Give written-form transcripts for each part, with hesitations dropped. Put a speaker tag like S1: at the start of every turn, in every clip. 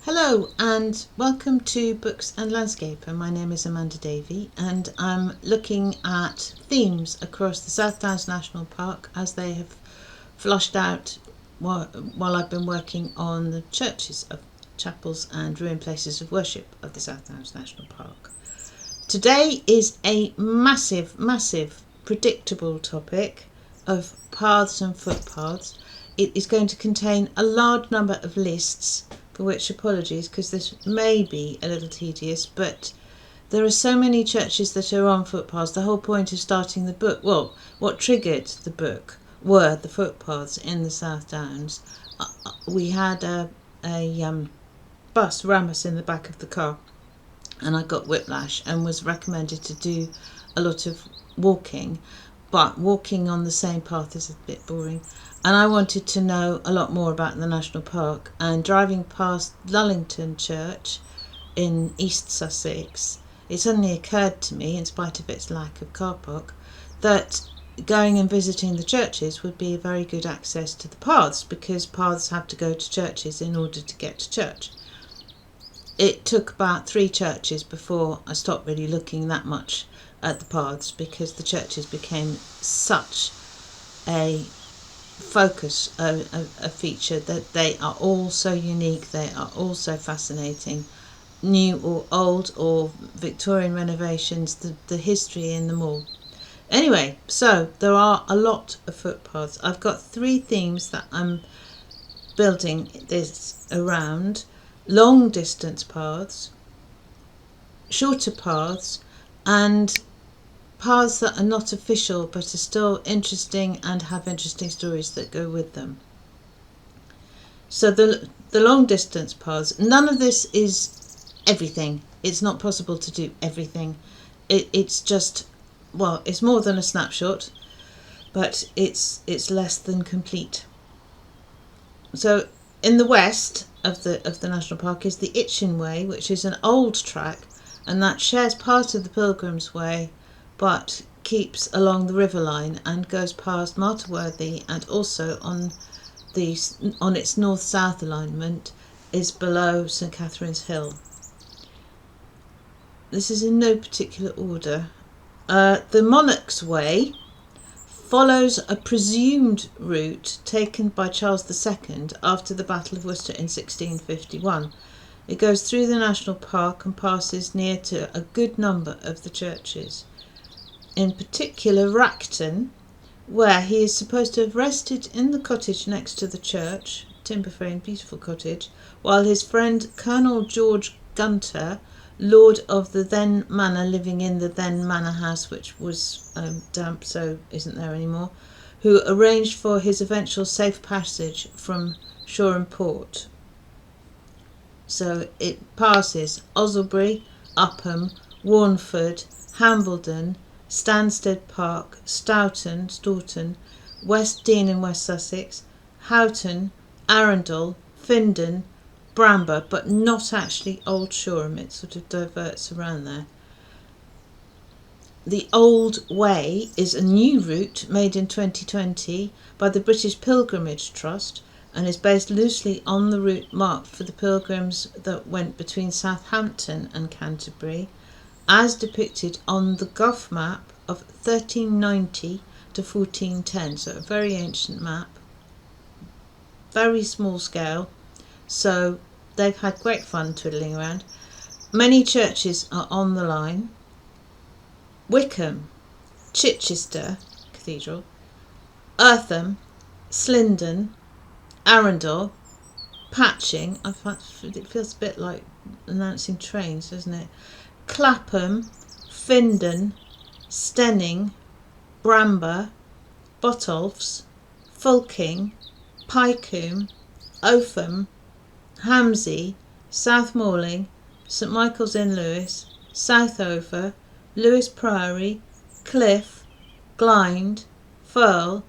S1: Hello and welcome to Books and Landscape, and my name is Amanda Davey and I'm looking at themes across the South Downs National Park as they have flushed out while I've been working on the churches of chapels and ruined places of worship of the South Downs National Park. Today is a massive predictable topic of paths and footpaths. It is going to contain a large number of lists, for which apologies, because this may be a little tedious, but there are so many churches that are on footpaths. The whole point of starting the book, well, what triggered the book were the footpaths in the South Downs. We had a bus ram us in the back of the car, and I got whiplash and was recommended to do a lot of walking, but walking on the same path is a bit boring. And I wanted to know a lot more about the national park, and driving past Lullington Church in East Sussex, it suddenly occurred to me, in spite of its lack of car park, that going and visiting the churches would be a very good access to the paths, because paths have to go to churches in order to get to church. It took about 3 churches before I stopped really looking that much at the paths, because the churches became such a focus, a feature, that they are all so unique, they are all so fascinating, new or old or Victorian renovations, the history in them all. Anyway, so there are a lot of footpaths. I've got 3 themes that I'm building this around: long distance paths, shorter paths, and paths that are not official but are still interesting and have interesting stories that go with them. So the long distance paths, none of this is everything. It's not possible to do everything. It's just, well, it's more than a snapshot, but it's less than complete. So in the west of the national park is the Itchen Way, which is an old track, and that shares part of the Pilgrim's Way but keeps along the river line and goes past Martyr Worthy, and also on its north-south alignment is below St Catherine's Hill. This is in no particular order. The Monarch's Way follows a presumed route taken by Charles II after the Battle of Worcester in 1651. It goes through the national park and passes near to a good number of the churches. In particular Racton, where he is supposed to have rested in the cottage next to the church, timber frame, beautiful cottage, while his friend Colonel George Gunter, lord of the then manor, living in the then manor house, which was damp, so isn't there anymore, who arranged for his eventual safe passage from Shoreham port. So it passes Owslebury, Upham, Warnford, Hambledon, Stansted Park, Stoughton, West Dean in West Sussex, Houghton, Arundel, Findon, Bramber, but not actually Old Shoreham. It sort of diverts around there. The Old Way is a new route made in 2020 by the British Pilgrimage Trust, and is based loosely on the route marked for the pilgrims that went between Southampton and Canterbury, as depicted on the Gough Map of 1390 to 1410, so a very ancient map, very small scale, so they've had great fun twiddling around. Many churches are on the line: Wickham, Chichester Cathedral, Eartham, Slindon, Arundel, Patching, it feels a bit like announcing trains, doesn't it? Clapham, Findon, Steyning, Bramber, Botolphs, Fulking, Pyecombe, Upham, Hamsey, South Malling, St Michael's in Lewes, Southover, Lewes Priory, Cliff, Glynde, Firle,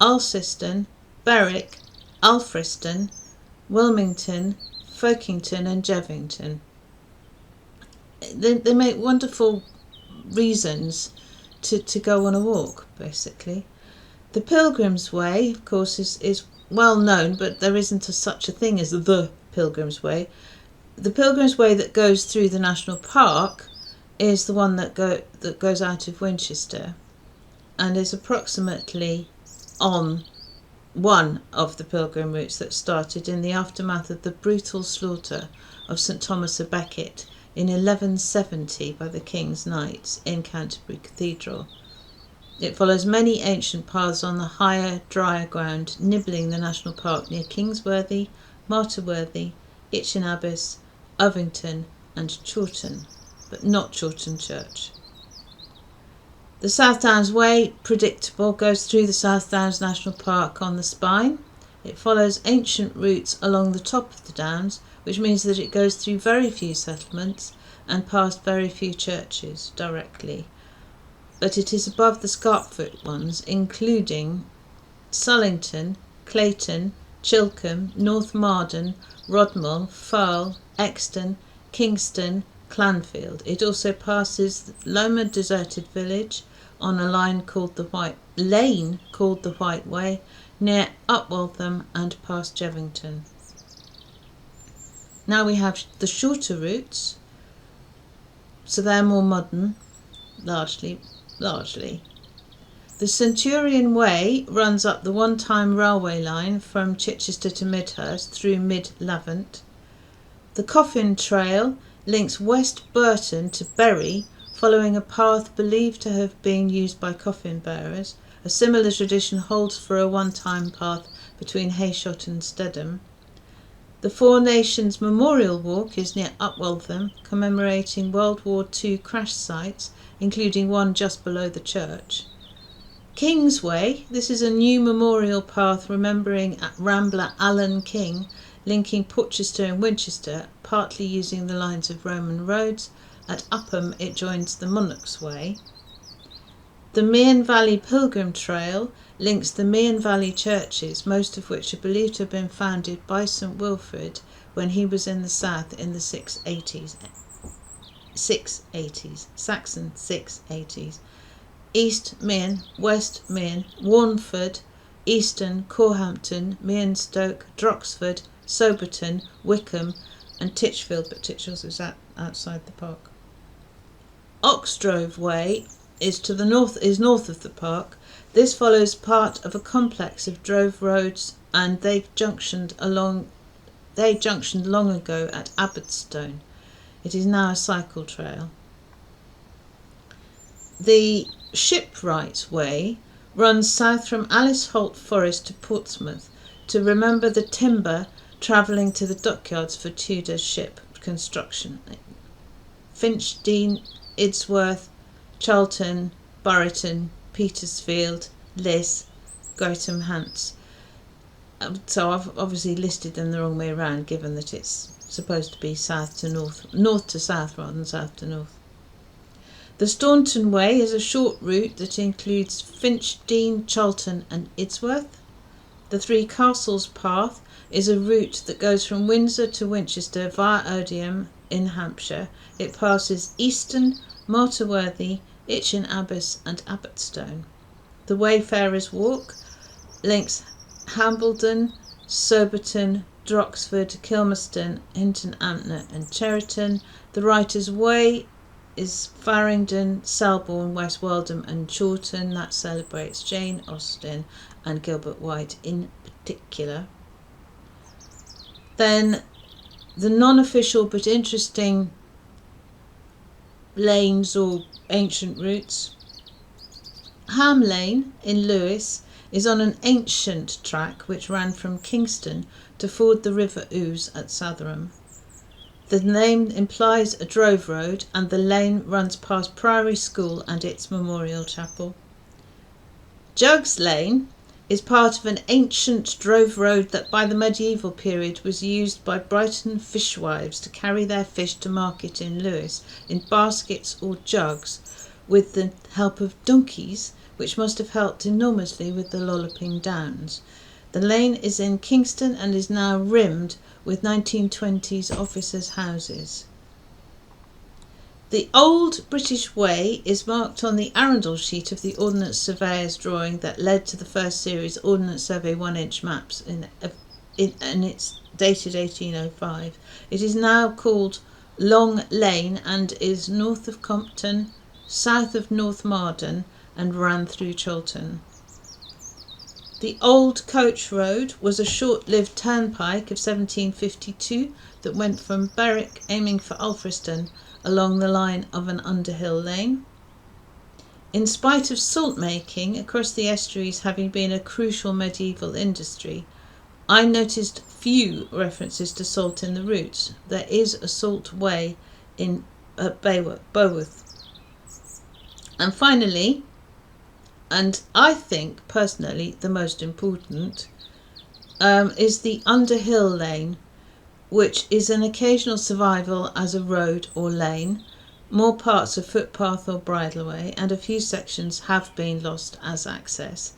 S1: Alciston, Berwick, Alfriston, Wilmington, Folkeington and Jevington. They make wonderful reasons to go on a walk, basically. The Pilgrim's Way, of course, is well known, but there isn't such a thing as the Pilgrim's Way. The Pilgrim's Way that goes through the National Park is the one that goes out of Winchester and is approximately on one of the pilgrim routes that started in the aftermath of the brutal slaughter of St Thomas a Becket in 1170 by the King's Knights in Canterbury Cathedral. It follows many ancient paths on the higher, drier ground, nibbling the National Park near Kingsworthy, Martyr Worthy, Itchen Abbas, Ovington and Chawton, but not Chawton Church. The South Downs Way, predictable, goes through the South Downs National Park on the spine. It follows ancient routes along the top of the Downs, which means that it goes through very few settlements and past very few churches directly. But it is above the Scarpfoot ones, including Sullington, Clayton, Chilcombe, North Marden, Rodmell, Firle, Exton, Kingston, Clanfield. It also passes Loma Deserted Village on a lane called the White Way, near Upweltham and past Jevington. Now we have the shorter routes, so they're more modern, largely. The Centurion Way runs up the one-time railway line from Chichester to Midhurst through Mid-Lavant. The Coffin Trail links West Burton to Bury, following a path believed to have been used by coffin bearers. A similar tradition holds for a one-time path between Hayshot and Stedham. The Four Nations Memorial Walk is near Upweltham, commemorating World War II crash sites, including one just below the church. Kingsway, this is a new memorial path remembering Rambler Alan King, linking Portchester and Winchester, partly using the lines of Roman roads. At Upham it joins the Monarch's Way. The Mearn Valley Pilgrim Trail links the Mearn Valley churches, most of which are believed to have been founded by St Wilfrid when he was in the south in the 680s. Saxon 680s. East Mearn, West Mearn, Warnford, Easton, Corhampton, Mearnstoke, Droxford, Soberton, Wickham and Titchfield, but Titchfield is outside the park. Oxdrove Way is north of the park. This follows part of a complex of drove roads, and they junctioned long ago at Abbottstone. It is now a cycle trail. The Shipwright Way runs south from Alice Holt Forest to Portsmouth to remember the timber travelling to the dockyards for Tudor ship construction. Finchdean, Idsworth, Charlton, Burriton, Petersfield, Liss, Greatham Hants. So I've obviously listed them the wrong way around, given that it's supposed to be south to north, north to south rather than south to north. The Staunton Way is a short route that includes Finchdean, Charlton and Idsworth. The Three Castles Path is a route that goes from Windsor to Winchester via Owdham in Hampshire. It passes Easton, Martyr Worthy, Itchen Abbas and Abbottstone. The Wayfarers Walk links Hambledon, Soberton, Droxford, Kilmerston, Hinton Ampner and Cheriton. The Writer's Way is Farringdon, Selborne, West Weldham and Chawton. That celebrates Jane Austen and Gilbert White in particular. Then the non-official but interesting lanes or ancient routes. Ham Lane in Lewes is on an ancient track which ran from Kingston to ford the River Ouse at Southampton. The name implies a drove road, and the lane runs past Priory School and its memorial chapel. Jugs Lane is part of an ancient drove road that by the medieval period was used by Brighton fishwives to carry their fish to market in Lewes in baskets or jugs with the help of donkeys, which must have helped enormously with the lolloping downs. The lane is in Kingston and is now rimmed with 1920s officers' houses. The Old British Way is marked on the Arundel sheet of the Ordnance Surveyor's drawing that led to the first series Ordnance Survey 1-inch maps and it's dated 1805. It is now called Long Lane and is north of Compton, south of North Marden, and ran through Chiltern. The old coach road was a short-lived turnpike of 1752 that went from Berwick aiming for Alfriston along the line of an Underhill lane. In spite of salt making across the estuaries having been a crucial medieval industry, I noticed few references to salt in the routes. There is a salt way in Beauworth. And finally, and I think personally the most important, is the Underhill lane, which is an occasional survival as a road or lane. More parts are footpath or bridleway, and a few sections have been lost as access.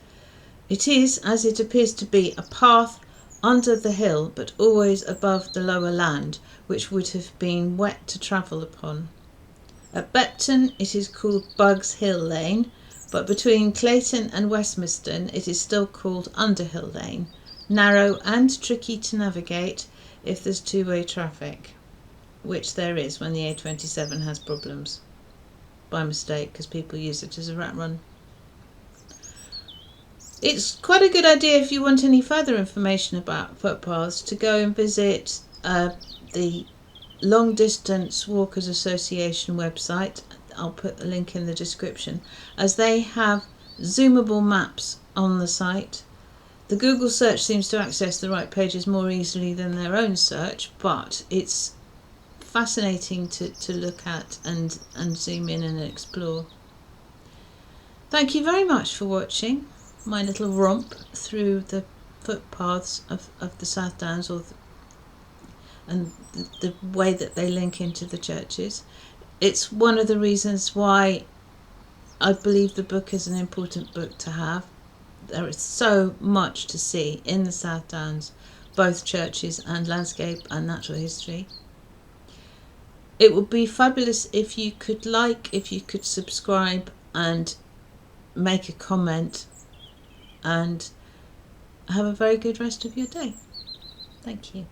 S1: It is, as it appears to be, a path under the hill, but always above the lower land, which would have been wet to travel upon. At Beckton it is called Bugs Hill Lane, but between Clayton and Westmiston it is still called Underhill Lane, narrow and tricky to navigate if there's two-way traffic, which there is when the A27 has problems, by mistake, because people use it as a rat run. It's quite a good idea if you want any further information about footpaths to go and visit the Long Distance Walkers Association website. I'll put the link in the description, as they have zoomable maps on the site. The Google search seems to access the right pages more easily than their own search, but it's fascinating to look at and zoom in and explore. Thank you very much for watching my little romp through the footpaths of the South Downs, and the way that they link into the churches. It's one of the reasons why I believe the book is an important book to have. There is so much to see in the South Downs, both churches and landscape and natural history. It would be fabulous if you could subscribe and make a comment, and have a very good rest of your day. Thank you.